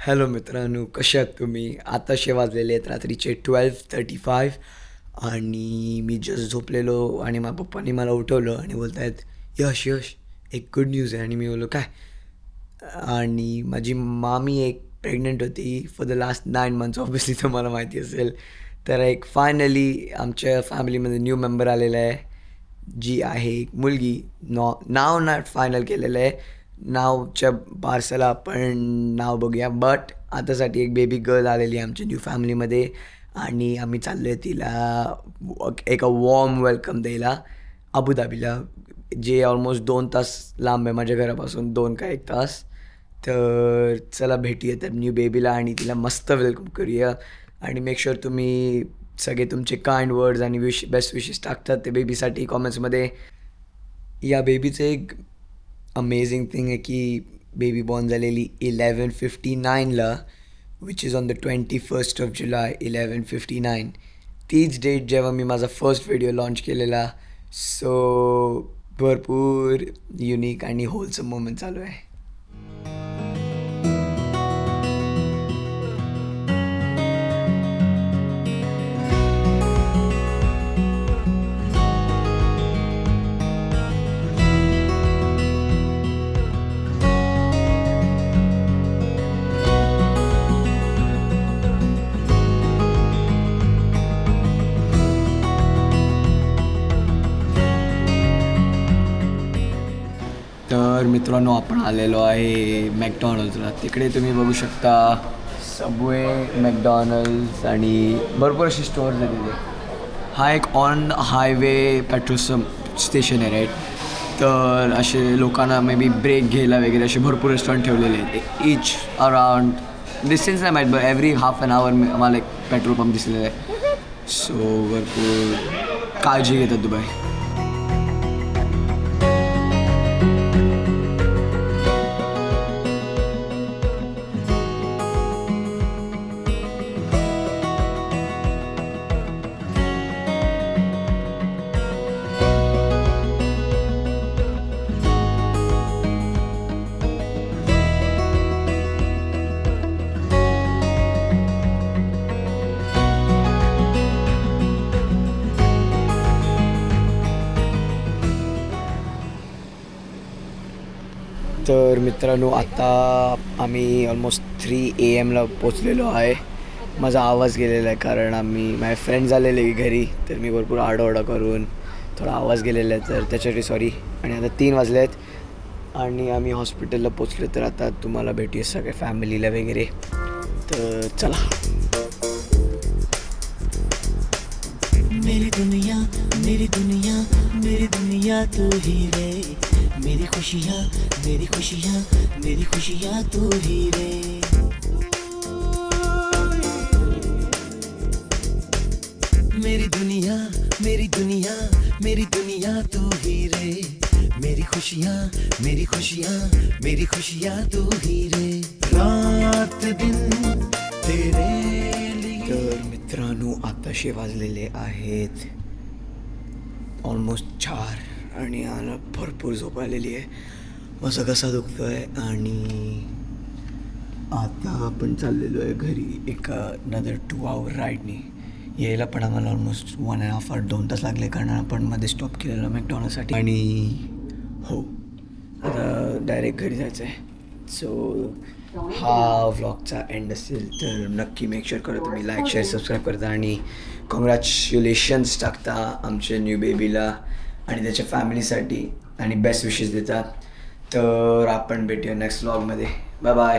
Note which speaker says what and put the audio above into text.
Speaker 1: Hello मित्रांनो, कसे आहात तुम्ही? आताशे वाजलेले आहेत रात्रीचे 12:35 आणि मी जस्ट झोपलेलो आणि माझ्या पप्पांनी मला उठवलं आणि बोलत आहेत, यश यश एक गुड न्यूज आहे. आणि मी बोललो काय? आणि माझी मामी एक प्रेग्नंट होती for the last 9 months, obviously तुम्हाला माहिती असेल. तर एक फायनली आमच्या फॅमिलीमध्ये न्यू मेंबर आलेला आहे, जी आहे एक मुलगी. नाव नॉट फायनल केलेलं आहे, नावच्या बारसाला आपण नाव बघूया. बट आतासाठी एक बेबी गर्ल आलेली आहे आमच्या न्यू फॅमिलीमध्ये आणि आम्ही चाललो आहे तिला एका वॉर्म वेलकम द्यायला अबुधाबीला, जे ऑलमोस्ट 2 तास लांब आहे माझ्या घरापासून, 2 का 1 तास. तर चला भेटूया त्या न्यू बेबीला आणि तिला मस्त वेलकम करूया. आणि मेक शुअर तुम्ही सगळे तुमचे काइंड वर्ड्स आणि बेस्ट विशेस टाकतात ते बेबीसाठी कॉमेंट्समध्ये. या बेबीचं एक अमेझिंग थिंग आहे की बेबी बॉर्न झालेली 11:59ला, विच इज ऑन द 21 जुलै 11:59. तीच डेट जेव्हा मी माझा फर्स्ट व्हिडिओ लॉन्च केलेला. सो भरपूर युनिक आणि होलसम मोमेंट चालू आहे. तर मित्रांनो, आपण आलेलो आहे मॅकडॉनल्ड्सला. तिकडे तुम्ही बघू शकता सबवे, मॅकडॉनल्ड्स आणि भरपूर असे स्टोअर्स आहेत तिथे. हा एक ऑन हायवे पेट्रोल स्टेशन आहे, राईट. तर असे लोकांना मे बी ब्रेक घ्यायला वगैरे असे भरपूर रेस्टॉरंट ठेवलेले आहेत. इच अराउंड डिस्टन्स नाही माहीत, but every half an hour आम्हाला एक पेट्रोल पंप दिसलेला आहे. सो भरपूर काळजी घेतात दुबई. तर मित्रांनो, आता आम्ही ऑलमोस्ट 3 AM पोचलेलो आहे. माझा आवाज गेलेला आहे कारण माझे फ्रेंड्स आलेले घरी, तर मी भरपूर आरडाओरडा करून थोडा आवाज गेलेला आहे, तर त्याच्यासाठी सॉरी. आणि आता 3 वाजले आहेत आणि आम्ही हॉस्पिटलला पोचलो. तर आता तुम्हाला भेटूया सगळ्या फॅमिलीला वगैरे. तर चला. मेरी दुनिया मेरी दुनिया मेरी दुनिया तू ही रे, मेरी खुशियाँ मेरी खुशियाँ मेरी खुशियाँ तू ही रे. मेरी दुनिया मेरी दुनिया मेरी दुनिया तू ही रे, मेरी खुशियाँ मेरी खुशियाँ मेरी खुशियाँ तू ही रे. रात दिन तेरे लिए. तर मित्रांनो, आताशे वाजलेले आहेत ऑलमोस्ट 4 आणि आला भरपूर झोप आलेली आहे. माझा कसा दुखतो आहे आणि आता आपण चाललेलो आहे घरी एका नदर 2 आवर राईडने. यायला पण आम्हाला ऑलमोस्ट 1.5 आवर 2 तास लागले, कारण आपण मध्ये स्टॉप केलेलं मॅकडॉनल्ड्ससाठी. आणि हो, आता डायरेक्ट घरी जायचं आहे. सो हा व्लॉगचा एंड असेल तर नक्की मेक शुअर करा तुम्ही लाईक शेअर सबस्क्राईब करता आणि कॉंग्रॅच्युलेशन्स टाकता आमच्या न्यू बेबीला आणि त्याच्या फॅमिलीसाठी आणि बेस्ट विशेस देतात. तर आपण भेटूया नेक्स्ट व्लॉगमध्ये. Bye bye.